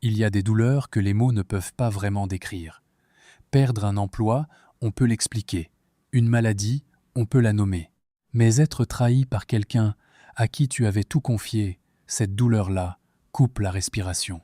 Il y a des douleurs que les mots ne peuvent pas vraiment décrire. Perdre un emploi, on peut l'expliquer. Une maladie, on peut la nommer. Mais être trahi par quelqu'un à qui tu avais tout confié, cette douleur-là coupe la respiration.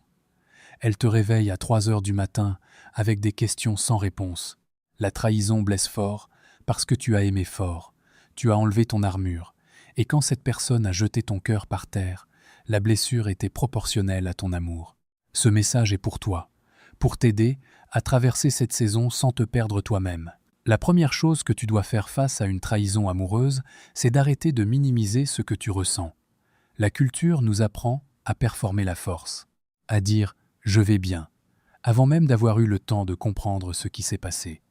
Elle te réveille à 3 heures du matin avec des questions sans réponse. La trahison blesse fort parce que tu as aimé fort. Tu as enlevé ton armure. Et quand cette personne a jeté ton cœur par terre, la blessure était proportionnelle à ton amour. Ce message est pour toi, pour t'aider à traverser cette saison sans te perdre toi-même. La première chose que tu dois faire face à une trahison amoureuse, c'est d'arrêter de minimiser ce que tu ressens. La culture nous apprend à performer la force, à dire « je vais bien », avant même d'avoir eu le temps de comprendre ce qui s'est passé,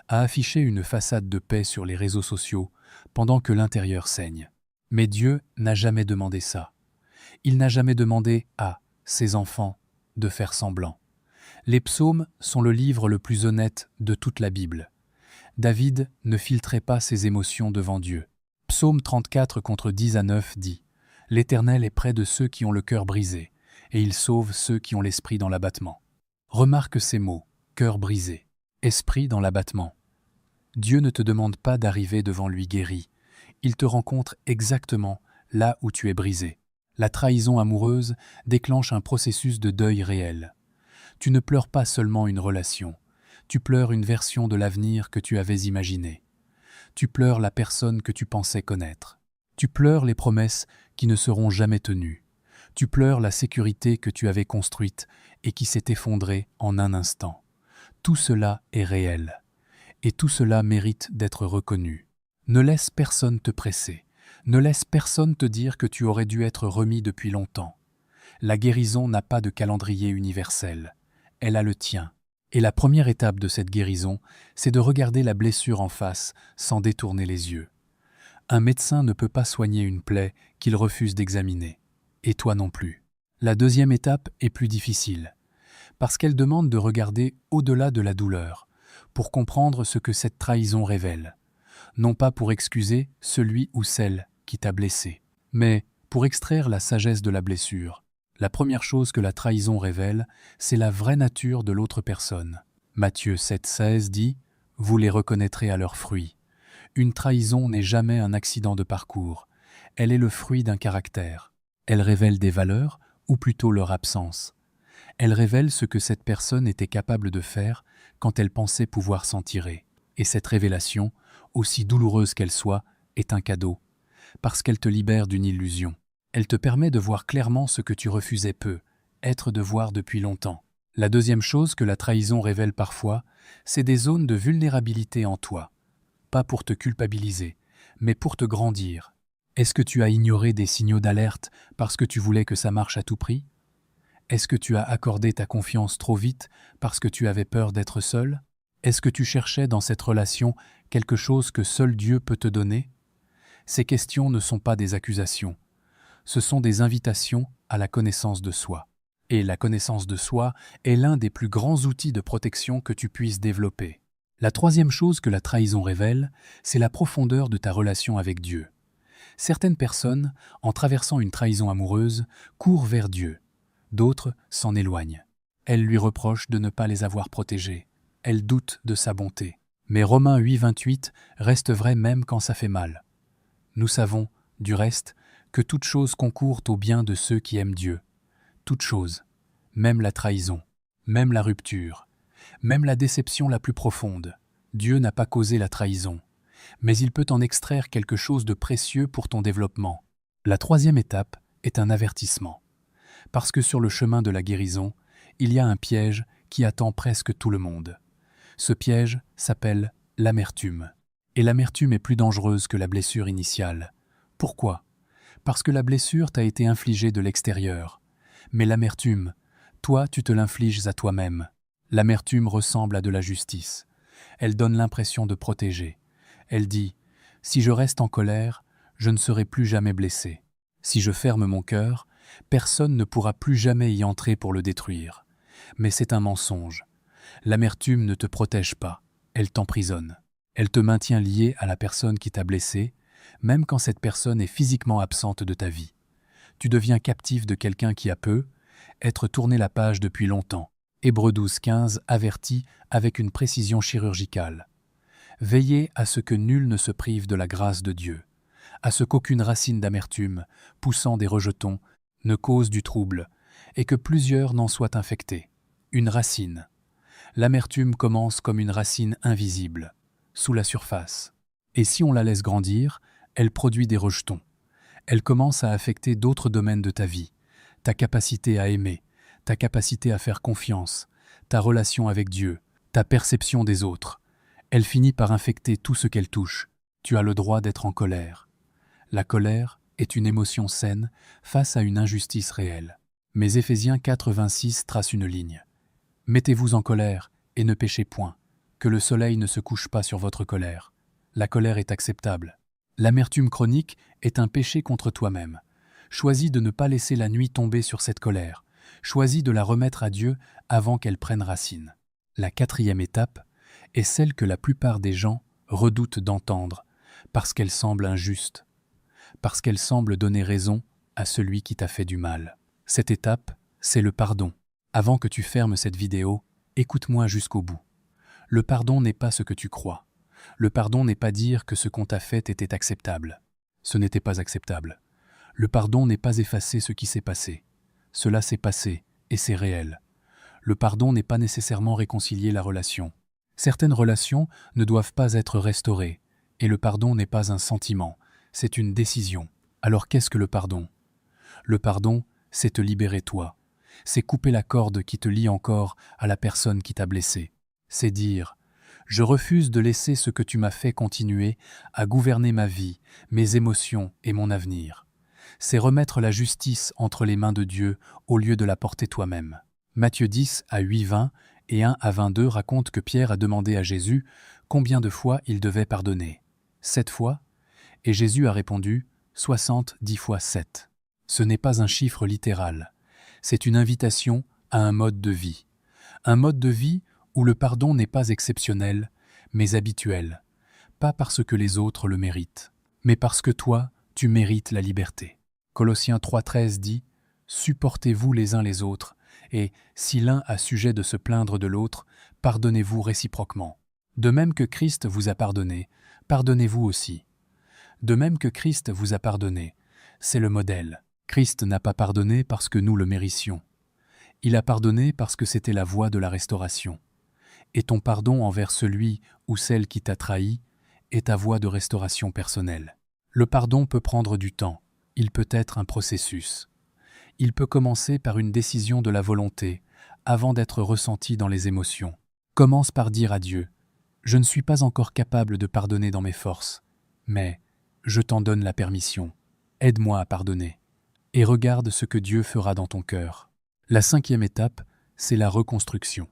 à afficher une façade de paix sur les réseaux sociaux pendant que l'intérieur saigne. Mais Dieu n'a jamais demandé ça. Il n'a jamais demandé à ses enfants de faire semblant. Les psaumes sont le livre le plus honnête de toute la Bible. David ne filtrait pas ses émotions devant Dieu. Psaume 34 contre 10-9 dit « L'Éternel est près de ceux qui ont le cœur brisé, et il sauve ceux qui ont l'esprit dans l'abattement. » Remarque ces mots, cœur brisé, esprit dans l'abattement. Dieu ne te demande pas d'arriver devant lui guéri. Il te rencontre exactement là où tu es brisé. La trahison amoureuse déclenche un processus de deuil réel. Tu ne pleures pas seulement une relation, tu pleures une version de l'avenir que tu avais imaginé. Tu pleures la personne que tu pensais connaître. Tu pleures les promesses qui ne seront jamais tenues. Tu pleures la sécurité que tu avais construite et qui s'est effondrée en un instant. Tout cela est réel. Et tout cela mérite d'être reconnu. Ne laisse personne te presser. Ne laisse personne te dire que tu aurais dû être remis depuis longtemps. La guérison n'a pas de calendrier universel. Elle a le tien. Et la première étape de cette guérison, c'est de regarder la blessure en face sans détourner les yeux. Un médecin ne peut pas soigner une plaie qu'il refuse d'examiner. Et toi non plus. La deuxième étape est plus difficile, parce qu'elle demande de regarder au-delà de la douleur, pour comprendre ce que cette trahison révèle. Non pas pour excuser celui ou celle qui t'a blessé, mais pour extraire la sagesse de la blessure. La première chose que la trahison révèle, c'est la vraie nature de l'autre personne. Matthieu 7,16 dit « Vous les reconnaîtrez à leurs fruits ». Une trahison n'est jamais un accident de parcours. Elle est le fruit d'un caractère. Elle révèle des valeurs, ou plutôt leur absence. Elle révèle ce que cette personne était capable de faire quand elle pensait pouvoir s'en tirer. Et cette révélation, aussi douloureuse qu'elle soit, est un cadeau, parce qu'elle te libère d'une illusion. Elle te permet de voir clairement ce que tu refusais peu, être de voir depuis longtemps. La deuxième chose que la trahison révèle parfois, c'est des zones de vulnérabilité en toi. Pas pour te culpabiliser, mais pour te grandir. Est-ce que tu as ignoré des signaux d'alerte parce que tu voulais que ça marche à tout prix? Est-ce que tu as accordé ta confiance trop vite parce que tu avais peur d'être seul? Est-ce que tu cherchais dans cette relation quelque chose que seul Dieu peut te donner? Ces questions ne sont pas des accusations. Ce sont des invitations à la connaissance de soi. Et la connaissance de soi est l'un des plus grands outils de protection que tu puisses développer. La troisième chose que la trahison révèle, c'est la profondeur de ta relation avec Dieu. Certaines personnes, en traversant une trahison amoureuse, courent vers Dieu. D'autres s'en éloignent. Elles lui reprochent de ne pas les avoir protégées. Elles doutent de sa bonté. Mais Romains 8,28 reste vrai même quand ça fait mal. Nous savons, du reste, que toute chose concourt au bien de ceux qui aiment Dieu. Toute chose, même la trahison, même la rupture, même la déception la plus profonde. Dieu n'a pas causé la trahison, mais il peut en extraire quelque chose de précieux pour ton développement. La troisième étape est un avertissement. Parce que sur le chemin de la guérison, il y a un piège qui attend presque tout le monde. Ce piège s'appelle l'amertume. Et l'amertume est plus dangereuse que la blessure initiale. Pourquoi ? Parce que la blessure t'a été infligée de l'extérieur. Mais l'amertume, toi, tu te l'infliges à toi-même. L'amertume ressemble à de la justice. Elle donne l'impression de protéger. Elle dit « Si je reste en colère, je ne serai plus jamais blessé. Si je ferme mon cœur, personne ne pourra plus jamais y entrer pour le détruire. » Mais c'est un mensonge. L'amertume ne te protège pas, elle t'emprisonne. Elle te maintient lié à la personne qui t'a blessé, même quand cette personne est physiquement absente de ta vie. Tu deviens captif de quelqu'un qui a peu, être tourné la page depuis longtemps. Hébreux 12:15 avertit avec une précision chirurgicale. Veillez à ce que nul ne se prive de la grâce de Dieu, à ce qu'aucune racine d'amertume, poussant des rejetons, ne cause du trouble, et que plusieurs n'en soient infectés. Une racine. L'amertume commence comme une racine invisible, sous la surface. Et si on la laisse grandir, elle produit des rejetons. Elle commence à affecter d'autres domaines de ta vie, ta capacité à aimer, ta capacité à faire confiance, ta relation avec Dieu, ta perception des autres. Elle finit par infecter tout ce qu'elle touche. Tu as le droit d'être en colère. La colère est une émotion saine face à une injustice réelle. Mais Éphésiens 4:26 trace une ligne. Mettez-vous en colère et ne péchez point, que le soleil ne se couche pas sur votre colère. La colère est acceptable. L'amertume chronique est un péché contre toi-même. Choisis de ne pas laisser la nuit tomber sur cette colère. Choisis de la remettre à Dieu avant qu'elle prenne racine. La 4e étape est celle que la plupart des gens redoutent d'entendre, parce qu'elle semble injuste, parce qu'elle semble donner raison à celui qui t'a fait du mal. Cette étape, c'est le pardon. Avant que tu fermes cette vidéo, écoute-moi jusqu'au bout. Le pardon n'est pas ce que tu crois. Le pardon n'est pas dire que ce qu'on t'a fait était acceptable. Ce n'était pas acceptable. Le pardon n'est pas effacer ce qui s'est passé. Cela s'est passé, et c'est réel. Le pardon n'est pas nécessairement réconcilier la relation. Certaines relations ne doivent pas être restaurées, et le pardon n'est pas un sentiment, c'est une décision. Alors qu'est-ce que le pardon? Le pardon, c'est te libérer toi. C'est couper la corde qui te lie encore à la personne qui t'a blessé. C'est dire « Je refuse de laisser ce que tu m'as fait continuer à gouverner ma vie, mes émotions et mon avenir. » C'est remettre la justice entre les mains de Dieu au lieu de la porter toi-même. Matthieu 10:8-20 et 1-22 racontent que Pierre a demandé à Jésus combien de fois il devait pardonner. 7 fois, et Jésus a répondu 70 fois 7. Ce n'est pas un chiffre littéral, c'est une invitation à un mode de vie. Un mode de vie où le pardon n'est pas exceptionnel, mais habituel. Pas parce que les autres le méritent, mais parce que toi, tu mérites la liberté. Colossiens 3:13 dit « Supportez-vous les uns les autres, et, si l'un a sujet de se plaindre de l'autre, pardonnez-vous réciproquement. De même que Christ vous a pardonné, pardonnez-vous aussi. » De même que Christ vous a pardonné, c'est le modèle. Christ n'a pas pardonné parce que nous le mérissions. Il a pardonné parce que c'était la voie de la restauration. Et ton pardon envers celui ou celle qui t'a trahi est ta voie de restauration personnelle. Le pardon peut prendre du temps, il peut être un processus. Il peut commencer par une décision de la volonté, avant d'être ressenti dans les émotions. Commence par dire à Dieu « Je ne suis pas encore capable de pardonner dans mes forces, mais je t'en donne la permission. Aide-moi à pardonner. » Et regarde ce que Dieu fera dans ton cœur. La 5e étape, c'est la reconstruction.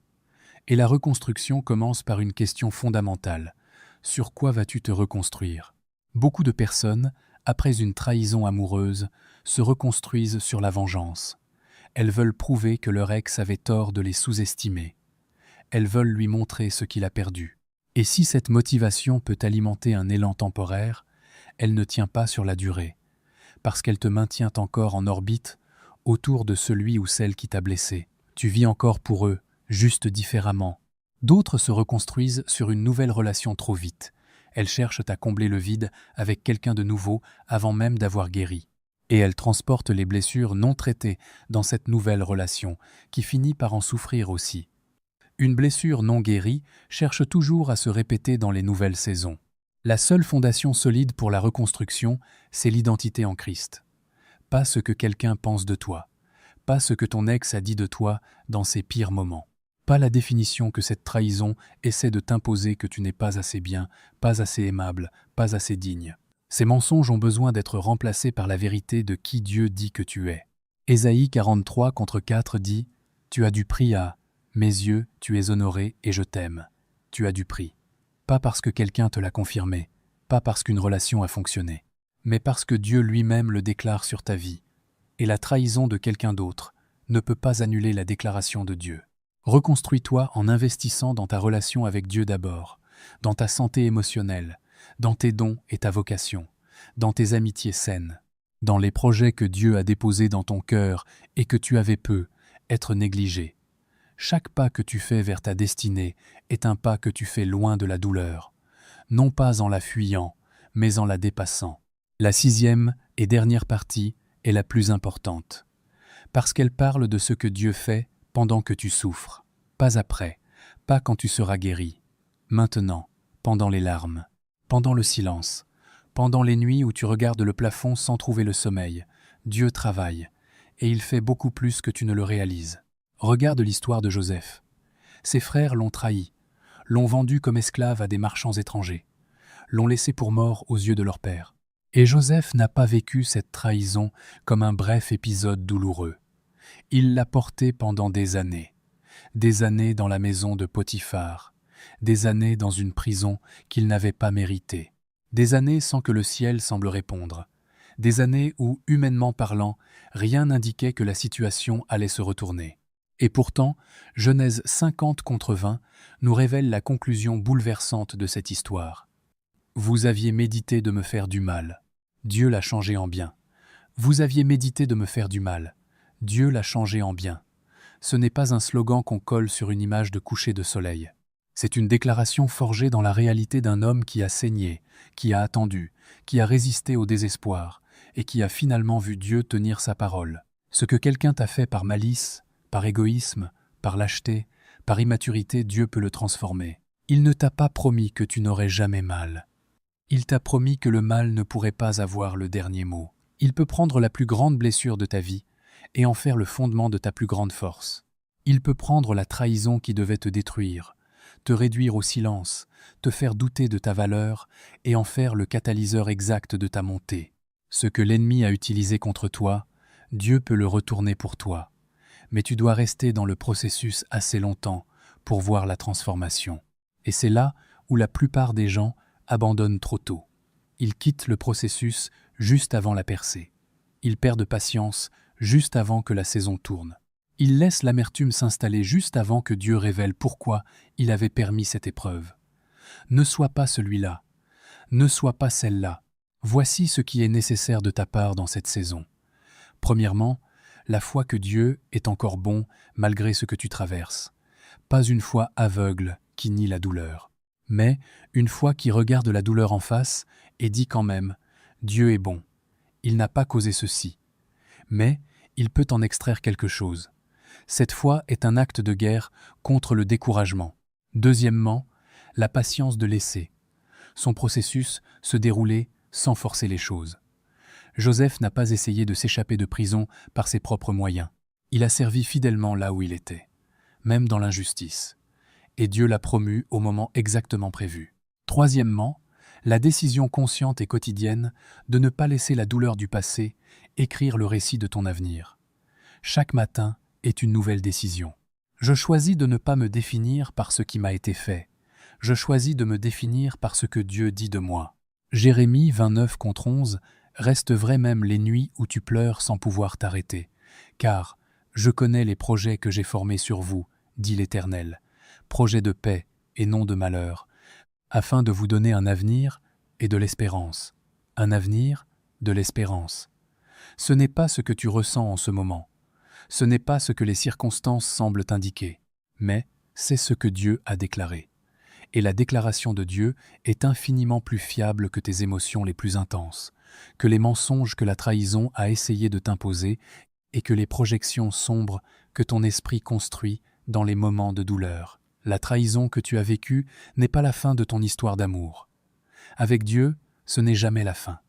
Et la reconstruction commence par une question fondamentale. Sur quoi vas-tu te reconstruire? Beaucoup de personnes, après une trahison amoureuse, se reconstruisent sur la vengeance. Elles veulent prouver que leur ex avait tort de les sous-estimer. Elles veulent lui montrer ce qu'il a perdu. Et si cette motivation peut alimenter un élan temporaire, elle ne tient pas sur la durée, parce qu'elle te maintient encore en orbite autour de celui ou celle qui t'a blessé. Tu vis encore pour eux, juste différemment. D'autres se reconstruisent sur une nouvelle relation trop vite. Elles cherchent à combler le vide avec quelqu'un de nouveau avant même d'avoir guéri. Et elles transportent les blessures non traitées dans cette nouvelle relation, qui finit par en souffrir aussi. Une blessure non guérie cherche toujours à se répéter dans les nouvelles saisons. La seule fondation solide pour la reconstruction, c'est l'identité en Christ. Pas ce que quelqu'un pense de toi, pas ce que ton ex a dit de toi dans ses pires moments. Pas la définition que cette trahison essaie de t'imposer que tu n'es pas assez bien, pas assez aimable, pas assez digne. Ces mensonges ont besoin d'être remplacés par la vérité de qui Dieu dit que tu es. Ésaïe 43:4 dit « Tu as du prix à mes yeux, tu es honoré et je t'aime. Tu as du prix. » Pas parce que quelqu'un te l'a confirmé, pas parce qu'une relation a fonctionné, mais parce que Dieu lui-même le déclare sur ta vie. Et la trahison de quelqu'un d'autre ne peut pas annuler la déclaration de Dieu. Reconstruis-toi en investissant dans ta relation avec Dieu d'abord, dans ta santé émotionnelle, dans tes dons et ta vocation, dans tes amitiés saines, dans les projets que Dieu a déposés dans ton cœur et que tu avais peu, être négligé. Chaque pas que tu fais vers ta destinée est un pas que tu fais loin de la douleur, non pas en la fuyant, mais en la dépassant. La 6e et dernière partie est la plus importante, parce qu'elle parle de ce que Dieu fait pendant que tu souffres, pas après, pas quand tu seras guéri, maintenant, pendant les larmes, pendant le silence, pendant les nuits où tu regardes le plafond sans trouver le sommeil. Dieu travaille, et il fait beaucoup plus que tu ne le réalises. Regarde l'histoire de Joseph. Ses frères l'ont trahi, l'ont vendu comme esclave à des marchands étrangers, l'ont laissé pour mort aux yeux de leur père. Et Joseph n'a pas vécu cette trahison comme un bref épisode douloureux. Il l'a porté pendant des années dans la maison de Potiphar, des années dans une prison qu'il n'avait pas méritée, des années sans que le ciel semble répondre, des années où, humainement parlant, rien n'indiquait que la situation allait se retourner. Et pourtant, Genèse 50-20 nous révèle la conclusion bouleversante de cette histoire. Vous aviez médité de me faire du mal. Dieu l'a changé en bien. Vous aviez médité de me faire du mal. Dieu l'a changé en bien. Ce n'est pas un slogan qu'on colle sur une image de coucher de soleil. C'est une déclaration forgée dans la réalité d'un homme qui a saigné, qui a attendu, qui a résisté au désespoir et qui a finalement vu Dieu tenir sa parole. Ce que quelqu'un t'a fait par malice, par égoïsme, par lâcheté, par immaturité, Dieu peut le transformer. Il ne t'a pas promis que tu n'aurais jamais mal. Il t'a promis que le mal ne pourrait pas avoir le dernier mot. Il peut prendre la plus grande blessure de ta vie et en faire le fondement de ta plus grande force. Il peut prendre la trahison qui devait te détruire, te réduire au silence, te faire douter de ta valeur et en faire le catalyseur exact de ta montée. Ce que l'ennemi a utilisé contre toi, Dieu peut le retourner pour toi. Mais tu dois rester dans le processus assez longtemps pour voir la transformation. Et c'est là où la plupart des gens abandonnent trop tôt. Ils quittent le processus juste avant la percée. Ils perdent patience juste avant que la saison tourne. Ils laissent l'amertume s'installer juste avant que Dieu révèle pourquoi il avait permis cette épreuve. Ne sois pas celui-là. Ne sois pas celle-là. Voici ce qui est nécessaire de ta part dans cette saison. Premièrement, la foi que Dieu est encore bon malgré ce que tu traverses. Pas une foi aveugle qui nie la douleur, mais une foi qui regarde la douleur en face et dit quand même « Dieu est bon, il n'a pas causé ceci, mais il peut en extraire quelque chose ». Cette foi est un acte de guerre contre le découragement. Deuxièmement, la patience de laisser. Son processus se déroulait sans forcer les choses. Joseph n'a pas essayé de s'échapper de prison par ses propres moyens. Il a servi fidèlement là où il était, même dans l'injustice. Et Dieu l'a promu au moment exactement prévu. Troisièmement, la décision consciente et quotidienne de ne pas laisser la douleur du passé écrire le récit de ton avenir. Chaque matin est une nouvelle décision. Je choisis de ne pas me définir par ce qui m'a été fait. Je choisis de me définir par ce que Dieu dit de moi. Jérémie 29-11 reste vrai même les nuits où tu pleures sans pouvoir t'arrêter. Car je connais les projets que j'ai formés sur vous, dit l'Éternel, projets de paix et non de malheur, afin de vous donner un avenir et de l'espérance. Un avenir, de l'espérance. Ce n'est pas ce que tu ressens en ce moment. Ce n'est pas ce que les circonstances semblent indiquer, mais c'est ce que Dieu a déclaré. Et la déclaration de Dieu est infiniment plus fiable que tes émotions les plus intenses, que les mensonges que la trahison a essayé de t'imposer et que les projections sombres que ton esprit construit dans les moments de douleur. La trahison que tu as vécue n'est pas la fin de ton histoire d'amour. Avec Dieu, ce n'est jamais la fin.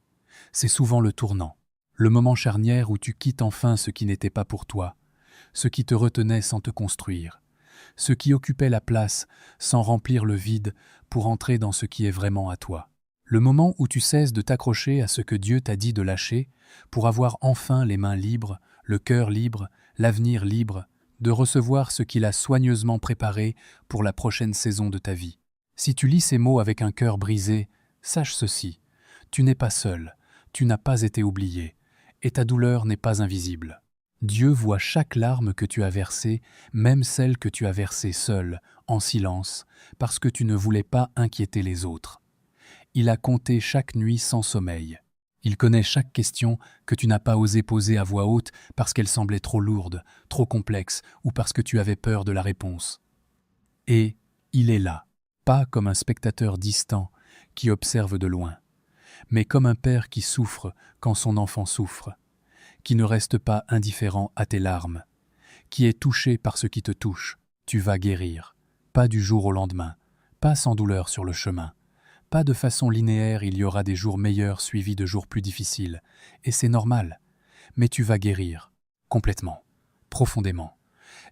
C'est souvent le tournant, le moment charnière où tu quittes enfin ce qui n'était pas pour toi, ce qui te retenait sans te construire, ce qui occupait la place sans remplir le vide pour entrer dans ce qui est vraiment à toi. Le moment où tu cesses de t'accrocher à ce que Dieu t'a dit de lâcher pour avoir enfin les mains libres, le cœur libre, l'avenir libre, de recevoir ce qu'il a soigneusement préparé pour la prochaine saison de ta vie. Si tu lis ces mots avec un cœur brisé, sache ceci, tu n'es pas seul, tu n'as pas été oublié, et ta douleur n'est pas invisible. Dieu voit chaque larme que tu as versée, même celle que tu as versée seule, en silence, parce que tu ne voulais pas inquiéter les autres. Il a compté chaque nuit sans sommeil. Il connaît chaque question que tu n'as pas osé poser à voix haute parce qu'elle semblait trop lourde, trop complexe ou parce que tu avais peur de la réponse. Et il est là, pas comme un spectateur distant qui observe de loin, mais comme un père qui souffre quand son enfant souffre, qui ne reste pas indifférent à tes larmes, qui est touché par ce qui te touche. Tu vas guérir, pas du jour au lendemain, pas sans douleur sur le chemin. Pas de façon linéaire, il y aura des jours meilleurs suivis de jours plus difficiles, et c'est normal. Mais tu vas guérir, complètement, profondément,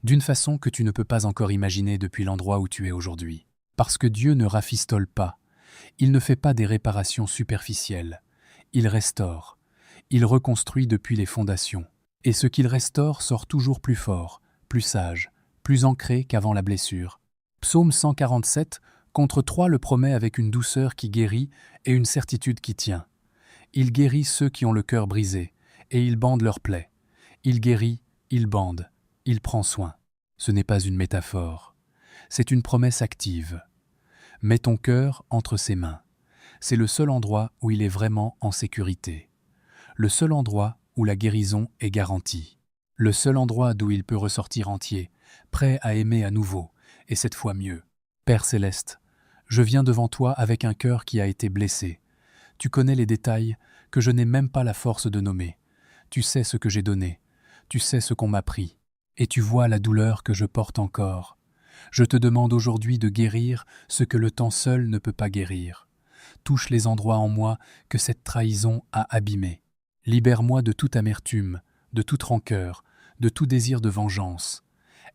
d'une façon que tu ne peux pas encore imaginer depuis l'endroit où tu es aujourd'hui. Parce que Dieu ne rafistole pas, il ne fait pas des réparations superficielles, il restaure, il reconstruit depuis les fondations. Et ce qu'il restaure sort toujours plus fort, plus sage, plus ancré qu'avant la blessure. Psaume 147, contre 3 le promet avec une douceur qui guérit et une certitude qui tient. Il guérit ceux qui ont le cœur brisé, et il bande leurs plaies. Il guérit, il bande, il prend soin. Ce n'est pas une métaphore, c'est une promesse active. Mets ton cœur entre ses mains. C'est le seul endroit où il est vraiment en sécurité. Le seul endroit où la guérison est garantie. Le seul endroit d'où il peut ressortir entier, prêt à aimer à nouveau, et cette fois mieux. Père céleste, je viens devant toi avec un cœur qui a été blessé. Tu connais les détails que je n'ai même pas la force de nommer. Tu sais ce que j'ai donné, tu sais ce qu'on m'a pris, et tu vois la douleur que je porte encore. Je te demande aujourd'hui de guérir ce que le temps seul ne peut pas guérir. Touche les endroits en moi que cette trahison a abîmés. Libère-moi de toute amertume, de toute rancœur, de tout désir de vengeance.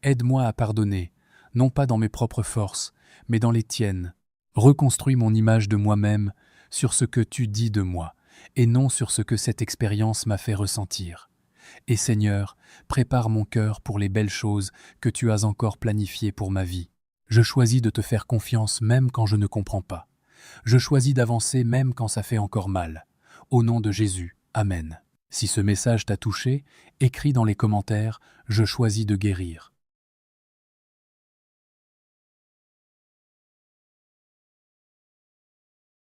Aide-moi à pardonner, non pas dans mes propres forces, mais dans les tiennes. Reconstruis mon image de moi-même sur ce que tu dis de moi, et non sur ce que cette expérience m'a fait ressentir. Et Seigneur, prépare mon cœur pour les belles choses que tu as encore planifiées pour ma vie. Je choisis de te faire confiance même quand je ne comprends pas. Je choisis d'avancer même quand ça fait encore mal. Au nom de Jésus, Amen. Si ce message t'a touché, écris dans les commentaires « Je choisis de guérir ».